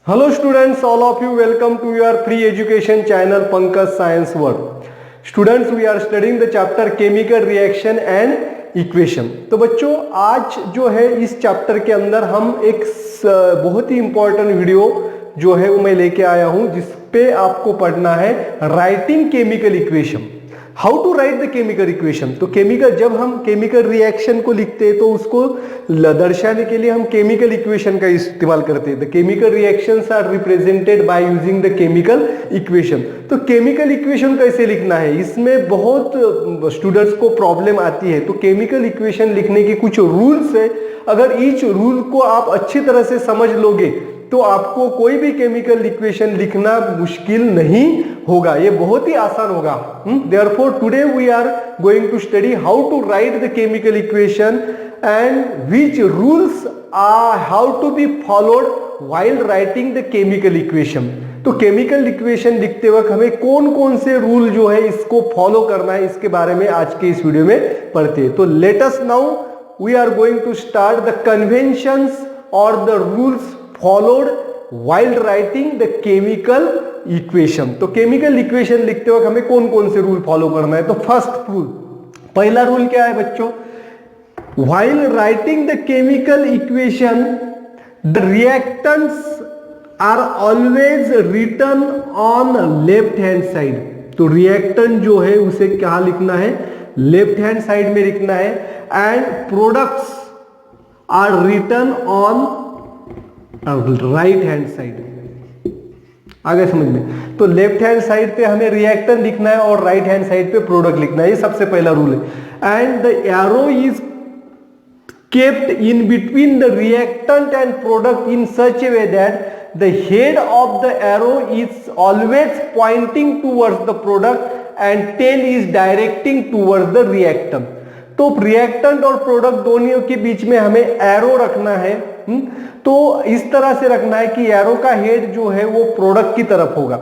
Hello students, all of you welcome to your free education channel Pankaj Science World. Students, we are studying the chapter chemical reaction and equation. तो बच्चों आज जो है इस chapter के अंदर हम एक बहुत ही इंपॉर्टेंट वीडियो जो है वो मैं लेके आया हूं जिसपे आपको पढ़ना है writing chemical equation, how to write the chemical equation. तो केमिकल जब हम केमिकल रिएक्शन को लिखते हैं तो उसको दर्शाने के लिए हम केमिकल इक्वेशन का इस्तेमाल करते हैं। The chemical reactions are represented by using the chemical equation. तो केमिकल इक्वेशन कैसे लिखना है, इसमें बहुत स्टूडेंट्स को प्रॉब्लम आती है। तो केमिकल इक्वेशन लिखने के कुछ रूल्स है, अगर ईच रूल को आप अच्छी तरह से समझ लोगे तो आपको कोई भी केमिकल इक्वेशन लिखना मुश्किल नहीं होगा, ये बहुत ही आसान होगा। Therefore today we are going to study how to write the chemical equation and which rules are how to be followed while writing the chemical equation। तो केमिकल इक्वेशन लिखते वक्त हमें कौन कौन से रूल जो है इसको फॉलो करना है, इसके बारे में आज के इस वीडियो में पढ़ते हैं। तो let us now we are going to start the conventions और the rules followed while writing the chemical equation. तो केमिकल इक्वेशन लिखते वक्त हमें कौन कौन से रूल फॉलो करना है। तो फर्स्ट रूल, पहला रूल क्या है बच्चों, while writing the chemical equation the reactants are always written on left hand side. तो रिएक्टेंट जो है उसे क्या लिखना है, लेफ्ट हैंड साइड में लिखना है। And products are written on right hand side. आगे समझ में, तो लेफ्ट हैंड साइड पे हमें रिएक्टेंट लिखना है और राइट हैंड साइड पे प्रोडक्ट लिखना है, ये सबसे पहला रूल है। And the arrow is kept in between the reactant and product in such a way that the head of the arrow is always pointing towards the product and tail is directing towards the reactant. तो reactant और product दोनों के बीच में हमें arrow रखना है। तो इस तरह से रखना है कि एरो का हेड जो है वो प्रोडक्ट की तरफ होगा।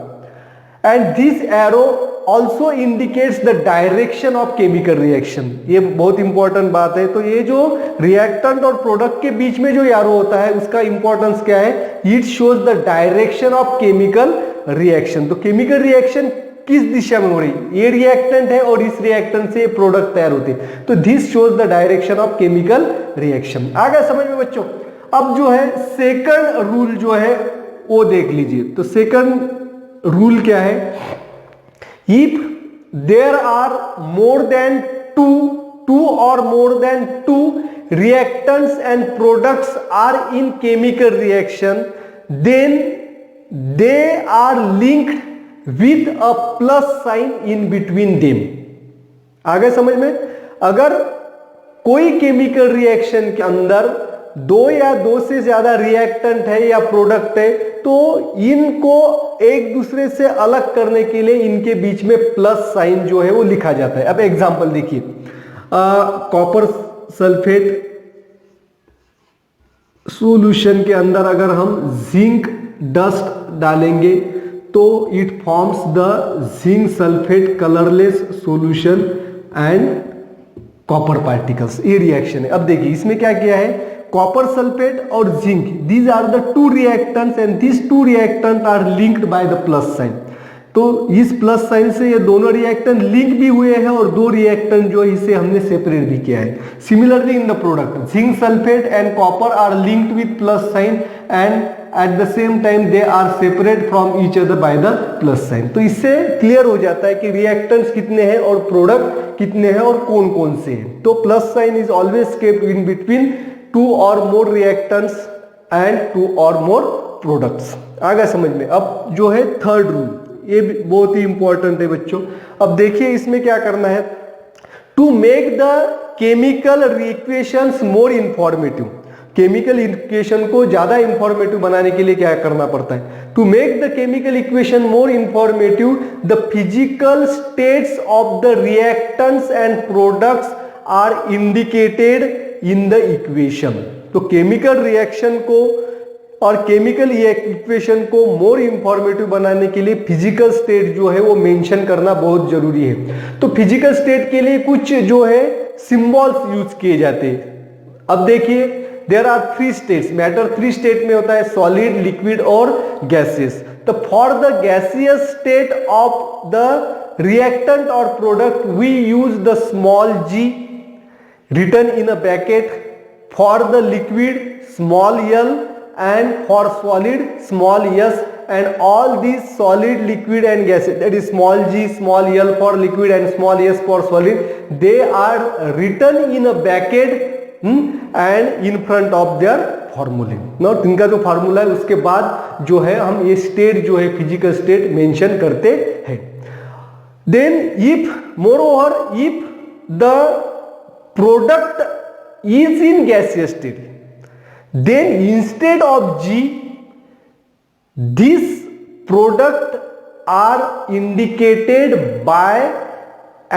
And this arrow also indicates the direction of chemical reaction. ये बहुत इंपॉर्टेंट बात है। तो ये जो रिएक्टेंट और प्रोडक्ट के बीच में जो एरो होता है उसका इंपॉर्टेंस क्या है, it shows the direction of chemical reaction. तो केमिकल रिएक्शन किस दिशा में हो रही, ये रिएक्टेंट है और इस रिएक्टेंट से प्रोडक्ट तैयार होते हैं। तो this shows the direction of chemical reaction. आ गया समझ में बच्चों। अब जो है सेकंड रूल जो है वो देख लीजिए। तो सेकंड रूल क्या है, if there are more than two और more than two reactants and products are in chemical reaction then they are linked with a plus sign in between them. आगे समझ में, अगर कोई केमिकल रिएक्शन के अंदर दो या दो से ज्यादा रिएक्टेंट है या प्रोडक्ट है तो इनको एक दूसरे से अलग करने के लिए इनके बीच में प्लस साइन जो है वो लिखा जाता है। अब एग्जांपल देखिए, कॉपर सल्फेट सॉल्यूशन के अंदर अगर हम जिंक डस्ट डालेंगे तो it forms the zinc sulphate colourless solution and copper particles. ये रिएक्शन है। अब देखिए इसमें क्या किया है, कॉपर सल्फेट और zinc, these are the two reactants and this two reactant are linked by the plus sign. तो इस प्लस साइन से ये दोनों रिएक्टेंट लिंक भी हुए हैं और दो रिएक्टेंट जो है इसे हमने सेपरेट भी किया है। Similarly in the product zinc sulphate and copper are linked with plus sign and at the same time they are separate from each other by the plus sign. तो इससे क्लियर हो जाता है कि रिएक्टेंट्स कितने हैं और प्रोडक्ट कितने हैं और कौन कौन से हैं। तो plus sign is always kept in between two और मोर रिएक्टेंट्स एंड टू और मोर प्रोडक्ट्स। आ गया समझ में। अब जो है थर्ड रूल, ये भी बहुत ही इंपॉर्टेंट है बच्चों। अब देखिए इसमें क्या करना है, to make the chemical equations more informative. Chemical equation को ज्यादा इंफॉर्मेटिव बनाने के लिए क्या करना पड़ता है, to make the chemical equation more informative the physical states of the reactants and products are indicated in the equation. तो केमिकल रिएक्शन को और केमिकल इक्वेशन को मोर इंफॉर्मेटिव बनाने के लिए फिजिकल स्टेट जो है वो मेंशन करना बहुत जरूरी है। तो फिजिकल स्टेट के लिए कुछ जो है सिंबल्स यूज किए जाते हैं। अब देखिए there are 3 states, matter 3 state में होता है, सॉलिड, लिक्विड और गैसियस। तो for the gaseous state of the reactant और product we use the small g written in a bracket, for the liquid small l and for solid small s, and all these solid, liquid and gases, that is small g, small l for liquid and small s for solid, they are written in a bracket and in front of their फॉर्मूले। ना इनका जो formula है उसके बाद जो है हम ये स्टेट जो है फिजिकल स्टेट मेंशन करते हैं। Then if moreover if the product is in gaseous state, then instead of G, this product are indicated by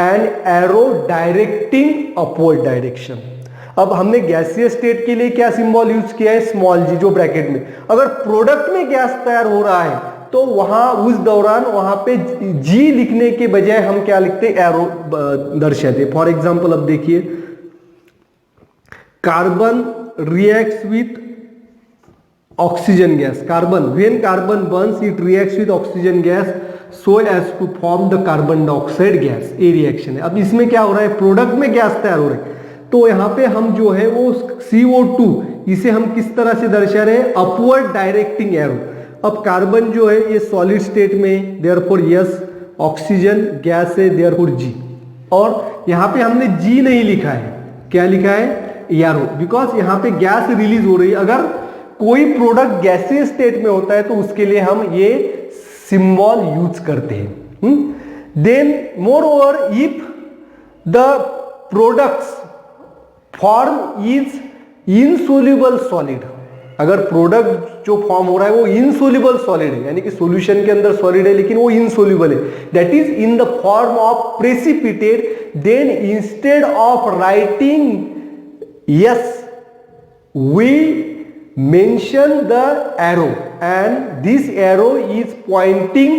an arrow directing upward direction। अब हमने गैसियस स्टेट के लिए क्या सिंबल यूज किया है, small जी, जो ब्रैकेट में अगर प्रोडक्ट में गैस तैयार हो रहा है तो वहां उस दौरान वहां पे जी लिखने के बजाय हम क्या लिखते हैं, एरो दर्शाते। फॉर एग्जांपल अब देखिए, carbon reacts with oxygen gas, carbon, when carbon burns it reacts with oxygen gas so as to form the carbon dioxide gas, ये रिएक्शन है। अब इसमें क्या हो रहा है, प्रोडक्ट में गैस तैयार हो रही है, तो यहाँ पे हम जो है वो CO2 इसे हम किस तरह से दर्शा रहे हैं, अपवर्ड डायरेक्टिंग एरो। अब कार्बन जो है ये सॉलिड स्टेट में, देयरफॉर यस, ऑक्सीजन गैस है, देयरफॉर जी, और यहाँ पे हमने जी नहीं लिखा है, क्या लिखा है, एरो, बिकॉज यहाँ पे गैस रिलीज हो रही है। अगर कोई प्रोडक्ट गैसीय स्टेट में होता है तो उसके लिए हम ये सिंबल यूज करते हैं। Then moreover if the products form is insoluble solid, अगर प्रोडक्ट जो फॉर्म हो रहा है वो इनसोल्यूबल सॉलिड है, यानी कि सॉल्यूशन के अंदर सॉलिड है लेकिन वो इनसोल्यूबल है, that is in the form of precipitate, then instead of writing yes we mention the arrow and this arrow is pointing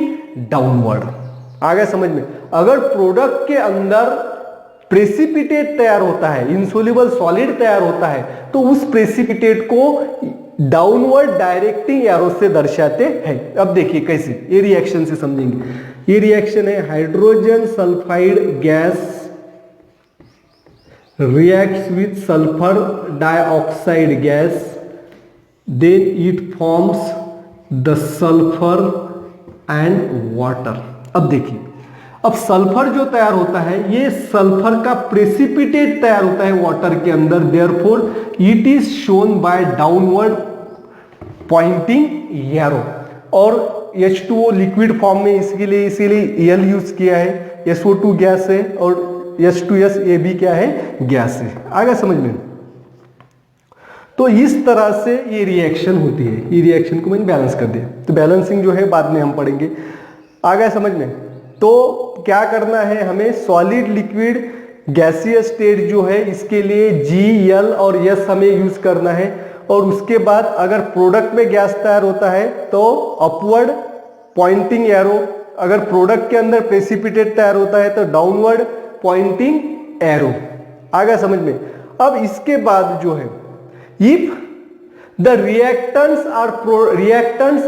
downward। आ गया समझ में? अगर प्रोडक्ट के अंदर प्रेसिपिटेट तैयार होता है, इनसोल्यूबल सॉलिड तैयार होता है, तो उस प्रेसिपिटेट को डाउनवर्ड डायरेक्टिंग एरो से दर्शाते हैं। अब देखिए कैसे, ये रिएक्शन से समझेंगे। ये रिएक्शन है, hydrogen sulphide gas reacts with sulfur dioxide gas, then it forms the sulfur and water। अब देखिए, अब सल्फर जो तैयार होता है ये सल्फर का प्रेसिपिटेट तैयार होता है वाटर के अंदर, therefore it is shown by downward pointing arrow. और H2O लिक्विड फॉर्म में इसीलिए L यूज किया है, SO2 गैस है और H2S ये भी क्या है, गैस है। आ गया समझ में? तो इस तरह से ये रिएक्शन होती है। ये रिएक्शन को मैंने बैलेंस कर दिया, तो बैलेंसिंग जो है बाद में हम पढ़ेंगे। आ गया समझ में? तो क्या करना है हमें, सॉलिड, लिक्विड, गैसियस स्टेट जो है इसके लिए G, L और S हमें यूज करना है, और उसके बाद अगर प्रोडक्ट में गैस तैयार होता है तो अपवर्ड पॉइंटिंग एरो, अगर प्रोडक्ट के अंदर प्रेसिपिटेट तैयार होता है तो डाउनवर्ड पॉइंटिंग एरो। आ गया समझ में? अब इसके बाद जो है, if the reactants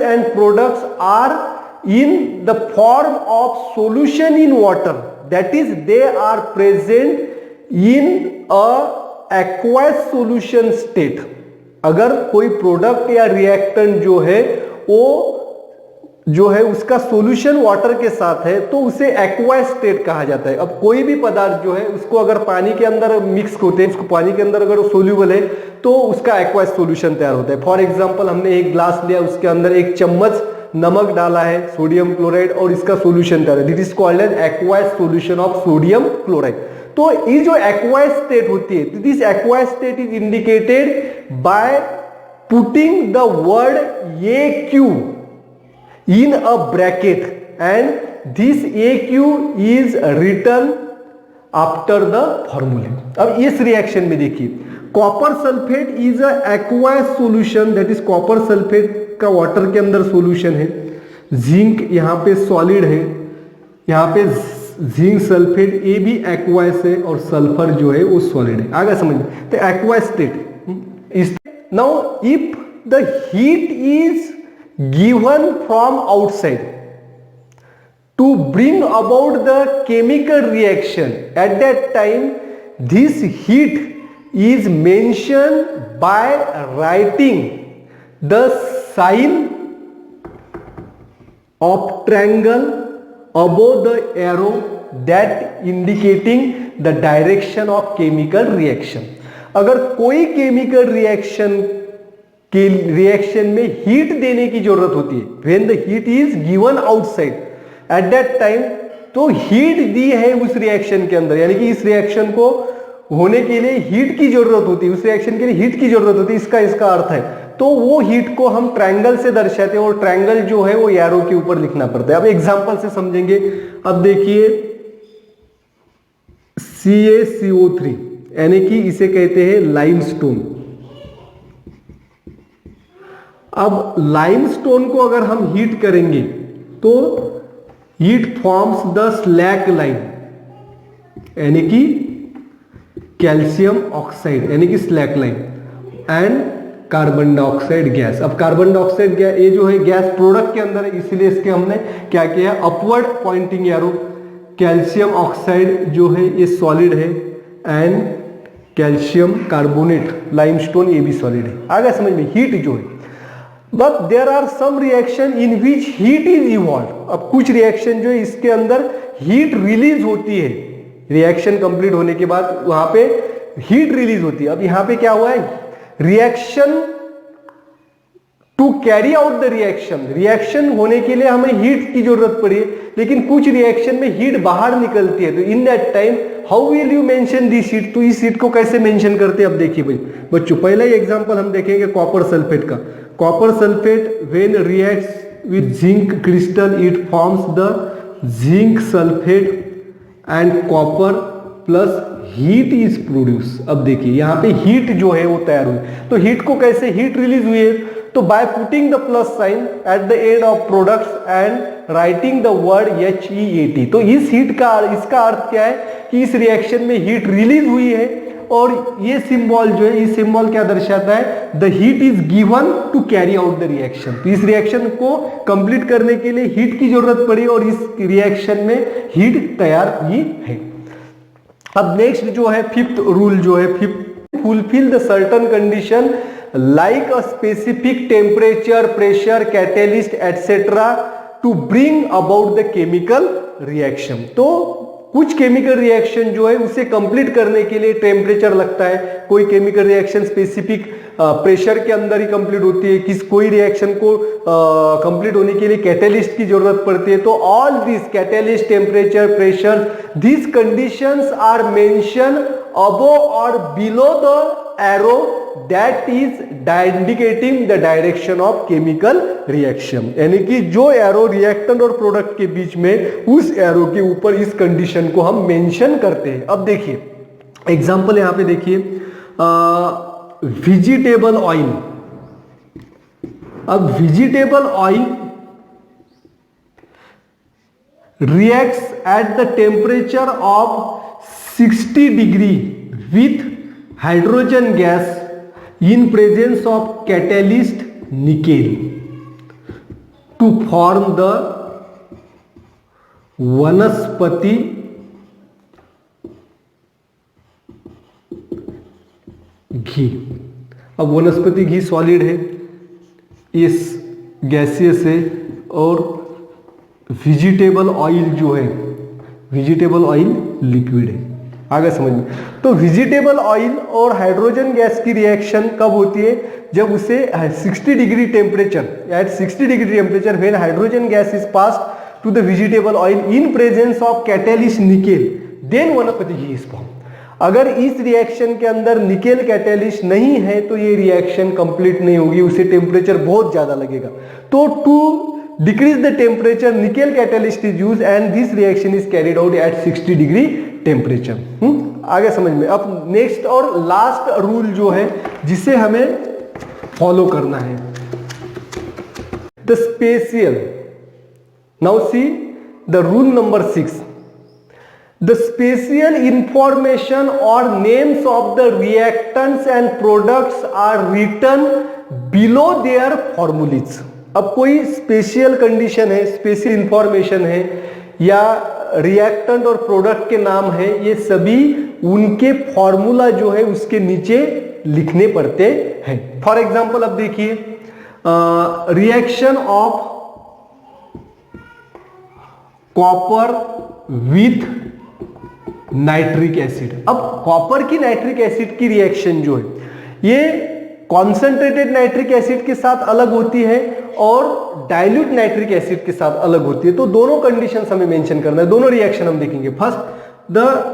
and products are in the form of solution in water, that is they are present in a aqueous solution state। अगर कोई प्रोडक्ट या रिएक्टेंट जो है वो जो है उसका सॉल्यूशन वाटर के साथ है तो उसे एक्वायस स्टेट कहा जाता है। अब कोई भी पदार्थ जो है उसको अगर पानी के अंदर मिक्स होते हैं, उसको पानी के अंदर अगर सोल्यूबल है तो उसका एक्वायस सॉल्यूशन तैयार होता है। फॉर एग्जांपल हमने एक ग्लास लिया, उसके अंदर एक चम्मच नमक डाला है, सोडियम क्लोराइड, और इसका सॉल्यूशन तैयार है, this is called as aqueous solution of sodium chloride. तो ये जो एक्वायस स्टेट होती है, this aqueous state is indicated by putting the word AQ in a bracket and this AQ is written after the formula। अब इस reaction में देखिए, copper sulphate is a aqueous solution, that is copper sulphate का water के अंदर solution है। Zinc यहाँ पे सॉलिड है, यहाँ पे जिंक सल्फेट ये भी एक्वायस है, और सल्फर जो है वो सॉलिड है। आगे समझ में? तो एक्वायस स्टेट, इस now if the heat is given from outside to bring about the chemical reaction, at that time this heat is mentioned by writing the sign of triangle above the arrow that indicating the direction of chemical reaction. अगर कोई chemical reaction में heat देने की जरूरत होती है, when the heat is given outside, at that time, तो heat दी है उस रिएक्शन के अंदर, यानी कि इस रिएक्शन को होने के लिए हीट की जरूरत होती है, उस रिएक्शन के लिए हीट की जरूरत होती है, इसका अर्थ है। तो वो हीट को हम ट्रायंगल से दर्शाते हैं और ट्रायंगल जो है वो एरो के ऊपर लिखना पड़ता है। अब एग्जांपल से समझेंगे। अब देखिए CaCO3 यानी कि इसे कहते हैं लाइमस्टोन। अब लाइमस्टोन को अगर हम हीट करेंगे तो heat forms the slack lime यानी कि कैल्शियम ऑक्साइड यानी कि slack lime and carbon dioxide gas. अब कार्बन डाइऑक्साइड गैस ये जो है गैस प्रोडक्ट के अंदर है, इसलिए इसके हमने क्या किया, upward pointing arrow. Calcium oxide जो है ये सॉलिड है एंड कैल्शियम कार्बोनेट लाइमस्टोन ये भी सॉलिड है। आगे समझ में हीट जो है, but there are some reaction in which heat is evolve. अब कुछ रिएक्शन जो है इसके अंदर हीट रिलीज होती है, रिएक्शन कंप्लीट होने के बाद वहां पे हीट रिलीज होती है। अब यहां पे क्या हुआ है, reaction to carry out the reaction होने के लिए हमें हीट की जरूरत पड़ी है, लेकिन कुछ रिएक्शन में हीट बाहर निकलती है। तो in that time how will you mention this heat, तो इस हीट को कैसे मेंशन करते हैं। अब देखिए भाई बच्चों, पहला ही एग्जांपल हम देखेंगे कॉपर सल्फेट का। Copper sulphate when reacts with zinc crystal it forms the zinc sulphate and copper plus heat is produce. अब देखिए यहाँ पे हीट जो है वो तैयार हुई, तो हीट को कैसे, हीट रिलीज हुई है तो bye putting the plus sign at the end of products and writing the word HEAT। तो इस हीट का इसका अर्थ क्या है कि इस रिएक्शन में हीट रिलीज हुई है, और ये सिंबल जो है, ये सिंबल क्या दर्शाता है, the heat is given to carry out the reaction. तो इस रिएक्शन को कंप्लीट करने के लिए हीट की जरूरत पड़ी और इस रिएक्शन में हीट तैयार हुई है। अब नेक्स्ट जो है फिफ्थ रूल जो है, fifth, fulfil the certain condition like a specific temperature, pressure, catalyst etcetera to bring about the chemical reaction. तो कुछ केमिकल रिएक्शन जो है उसे कंप्लीट करने के लिए टेम्परेचर लगता है, कोई केमिकल रिएक्शन स्पेसिफिक प्रेशर के अंदर ही कंप्लीट होती है, कोई रिएक्शन को कंप्लीट होने के लिए कैटेलिस्ट की जरूरत पड़ती है। तो all this catalyst, temperature, pressure, these conditions are mentioned above or below the arrow that is indicating the direction of chemical reaction। यानी कि जो एरो रिएक्टेंट और प्रोडक्ट के बीच में, उस एरो के ऊपर इस कंडीशन को हम मेंशन करते हैं। अब देखिए एग्जांपल यहां पे देखिए, वेजिटेबल ऑयल। अब vegetable oil reacts at the temperature of 60 degree with hydrogen gas in presence of catalyst nickel to form the वनस्पति घी। अब वनस्पति घी सॉलिड है, इस गैसियस है, और वेजिटेबल ऑयल जो है, वेजिटेबल ऑयल लिक्विड है। आगे समझ में, तो वेजिटेबल ऑयल और हाइड्रोजन गैस की रिएक्शन कब होती है, जब उसे 60 degree temperature, at 60 degree temperature when hydrogen gas is passed to the vegetable oil in presence of catalyst nickel, then vanaspati ghee is form. अगर इस रिएक्शन के अंदर निकेल कैटेलिस्ट नहीं है तो ये रिएक्शन कंप्लीट नहीं होगी, उसे टेम्परेचर बहुत ज्यादा लगेगा। तो to decrease the temperature nickel catalyst is used and this reaction is carried out at 60 degree temperature। आगे समझ में। अब नेक्स्ट और लास्ट रूल जो है जिसे हमें फॉलो करना है, the special. Now see the rule number 6, the special information और names of the reactants and products are written below their formulae. अब कोई स्पेशल कंडीशन है, स्पेशल इंफॉर्मेशन है या रिएक्टेंट और प्रोडक्ट के नाम है, ये सभी उनके फॉर्मूला जो है उसके नीचे लिखने पड़ते हैं। फॉर एग्जांपल अब देखिए, reaction of copper with nitric acid. अब कॉपर की नाइट्रिक एसिड की रिएक्शन जो है ये कॉन्सेंट्रेटेड नाइट्रिक एसिड के साथ अलग होती है और डाइल्यूट नाइट्रिक एसिड के साथ अलग होती है। तो दोनों कंडीशंस हमें मेंशन करना है, दोनों रिएक्शन हम देखेंगे। First, the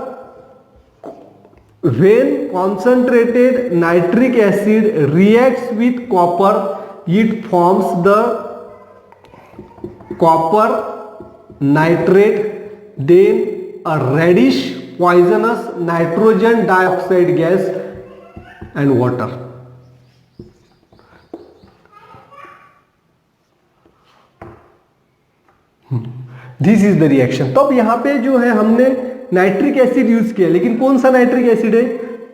when concentrated nitric acid reacts with copper, it forms the copper nitrate, then a reddish poisonous nitrogen dioxide gas and water. This is the reaction। तो अब यहां पे जो है हमने नाइट्रिक एसिड यूज किया, लेकिन कौन सा नाइट्रिक एसिड है?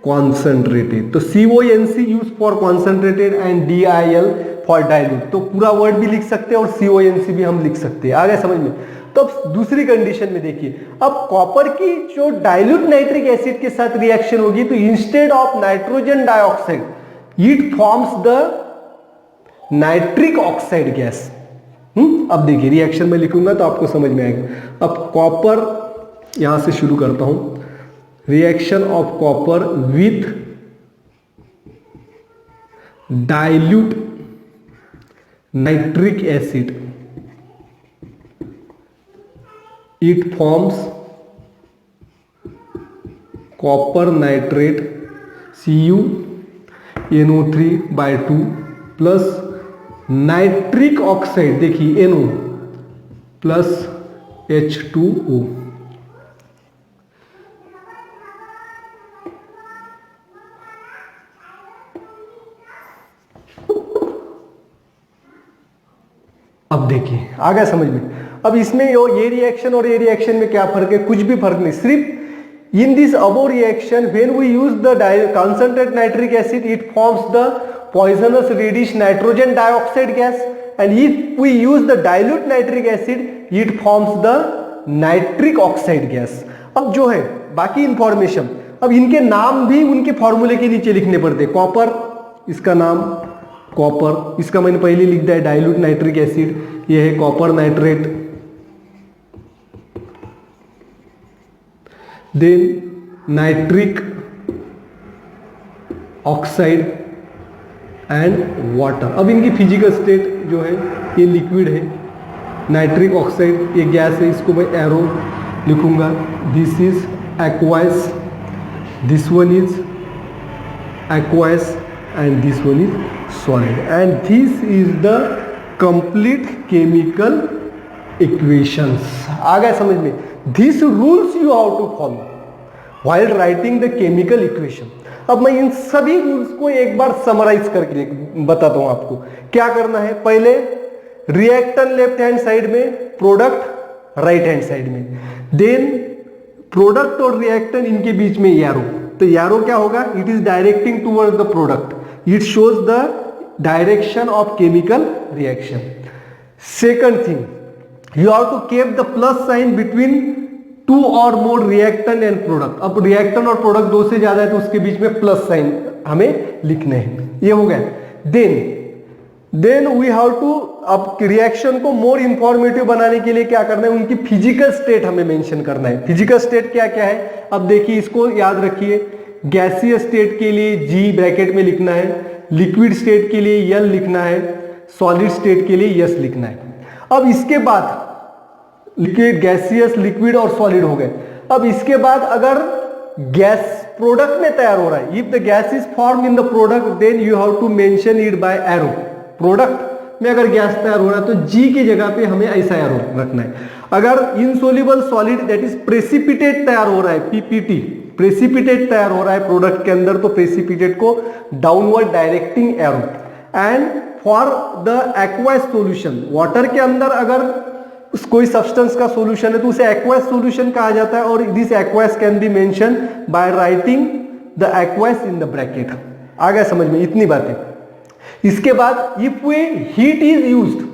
कॉन्सेंट्रेटेड। तो CONC use for concentrated and DIL for dilute. तो पूरा वर्ड भी लिख सकते हैं और CONC भी हम लिख सकते हैं। आ गया समझ में? तो अब दूसरी कंडीशन में देखिए, अब कॉपर की जो डाइल्यूट नाइट्रिक एसिड के साथ रिएक्शन होगी तो instead of nitrogen dioxide it forms the nitric oxide gas. अब देखिए रिएक्शन में लिखूंगा तो आपको समझ में आएगा। अब कॉपर, यहां से शुरू करता हूं, reaction of copper with dilute nitric acid, it forms copper nitrate CuNO3/2 plus nitric oxide, देखिए NO प्लस H2O। अब देखिए आ गया समझ में? अब इसमें ये रिएक्शन और ये रिएक्शन में क्या फर्क है? कुछ भी फर्क नहीं, सिर्फ in this above reaction when we use the concentrated nitric acid it forms the poisonous reddish nitrogen dioxide gas, and if we use the dilute nitric acid it forms the nitric oxide gas। अब जो है बाकी information, अब इनके नाम भी उनके फॉर्मूले के नीचे लिखने पड़ते हैं। कॉपर, इसका नाम कॉपर, इसका मैंने पहले लिख दिया है डाइल्यूट नाइट्रिक एसिड, यह है copper nitrate, then nitric oxide and water. अब इनकी फिजिकल स्टेट जो है ये लिक्विड है, नाइट्रिक ऑक्साइड ये गैस है, इसको मैं एरो लिखूंगा, this is aqueous, this one is aqueous and this one is solid, and this is the complete chemical equations. आ गया समझ में? This rules you how to follow while writing the chemical equation. अब मैं इन सभी rules को एक बार summarise करके बताता हूं आपको क्या करना है। पहले रिएक्टेंट लेफ्ट हैंड साइड में, प्रोडक्ट राइट हैंड साइड में, देन प्रोडक्ट और रिएक्टेंट इनके बीच में एरो। तो एरो क्या होगा? It is directing toward the product, it shows the direction of chemical reaction. Second thing, you have to keep the plus sign between two और more reactant and product. अब reactant और product दो से ज्यादा है तो उसके बीच में प्लस साइन हमें लिखने हैं, ये हो गया। देन वी हैव टू, अब रिएक्शन को मोर इंफॉर्मेटिव बनाने के लिए क्या करना है? उनकी फिजिकल स्टेट हमें मेंशन करना है। फिजिकल स्टेट क्या क्या है? अब देखिए इसको याद रखिए, गैसीय स्टेट के लिए G ब्रैकेट में लिखना है, लिक्विड स्टेट के लिए L लिखना है, सॉलिड स्टेट के लिए S लिखना है। अब इसके बाद लिक्विड, गैसियस, लिक्विड और सॉलिड हो गए। अब इसके बाद अगर गैस प्रोडक्ट में तैयार हो रहा है, if the gas is form in the product then you have to mention it by arrow. Product में अगर गैस तैयार हो रहा है तो G की जगह पे हमें ऐसा एरो रखना है। अगर insoluble solid that is precipitate तैयार हो रहा है, PPT, प्रेसिपिटेट तैयार हो रहा है प्रोडक्ट के अंदर, तो प्रेसिपिटेट को downward directing arrow. And for the aqueous solution, water के अंदर अगर कोई सब्सटेंस का सॉल्यूशन है तो उसे एक्वस सॉल्यूशन कहा जाता है, और this aqueous can be mention by writing the aqueous in the bracket. आ गया समझ में, इतनी बातें। इसके बाद if we heat is used,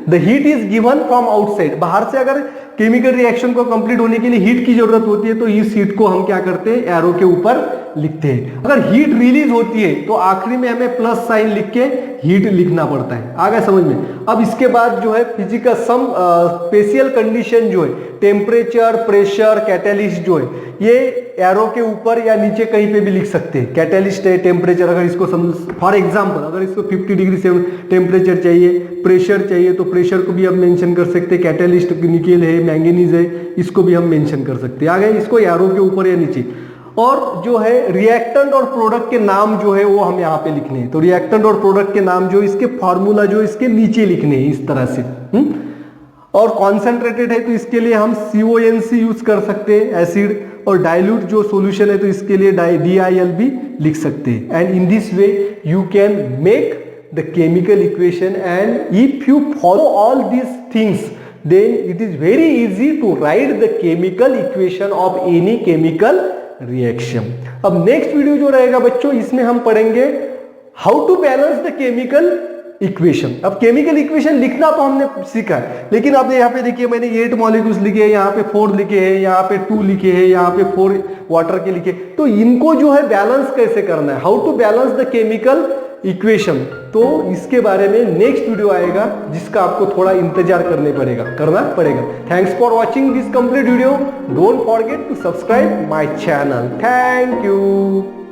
the heat is given from outside, बाहर से अगर केमिकल रिएक्शन को कंप्लीट होने के लिए हीट की जरूरत होती है तो इस हीट को हम क्या करते हैं, एरो के ऊपर लिखते हैं। अगर हीट रिलीज होती है तो आखिरी में हमें प्लस साइन लिख के हीट लिखना पड़ता है। आ गया समझ में। अब इसके बाद जो है फिजिकल सम स्पेशल कंडीशन जो है, टेम्परेचर, प्रेशर, कैटेलिस्ट जो है, ये एरो के ऊपर या नीचे कहीं पे भी लिख सकते हैं। कैटेलिस्ट है, टेम्परेचर, अगर इसको फॉर एग्जांपल अगर इसको 50 डिग्री से टेम्परेचर चाहिए, प्रेशर चाहिए तो प्रेशर को भी हम मेंशन कर सकते हैं। कैटेलिस्ट निकेल है, मैंगनीज है, इसको भी हम मेंशन कर सकते हैं। आ गए, इसको एरो के ऊपर या नीचे। और जो है रिएक्टेंट और प्रोडक्ट के नाम जो है वो हम यहाँ पे लिखने हैं। तो रिएक्टेंट और प्रोडक्ट के नाम जो इसके फॉर्मूला जो इसके नीचे लिखने हैं इस तरह से। और कॉन्सेंट्रेटेड है तो इसके लिए हम CONC यूज कर सकते हैं, एसिड, और डाइल्यूट जो सॉल्यूशन है तो इसके लिए DIL भी लिख सकते हैं। And in this way you can make the chemical equation, and if you follow all these things then it is very easy to write the chemical equation of any chemical reaction। अब next video जो रहेगा बच्चों, इसमें हम पढ़ेंगे how to balance the chemical equation. अब chemical equation लिखना तो हमने सीखा है, लेकिन अब यहाँ पे देखिए मैंने 8 मॉलिक्यूल्स लिखे हैं, यहाँ पे 4 लिखे हैं, यहाँ पे 2 लिखे हैं, यहाँ पे 4 वाटर के लिखे, तो इनको जो है बैलेंस कैसे करना है, how to balance the chemical equation, तो इसके बारे में नेक्स्ट वीडियो आएगा जिसका आपको थोड़ा इंतजार करना पड़ेगा। Thanks for watching this complete video. Don't forget to subscribe my channel. Thank you.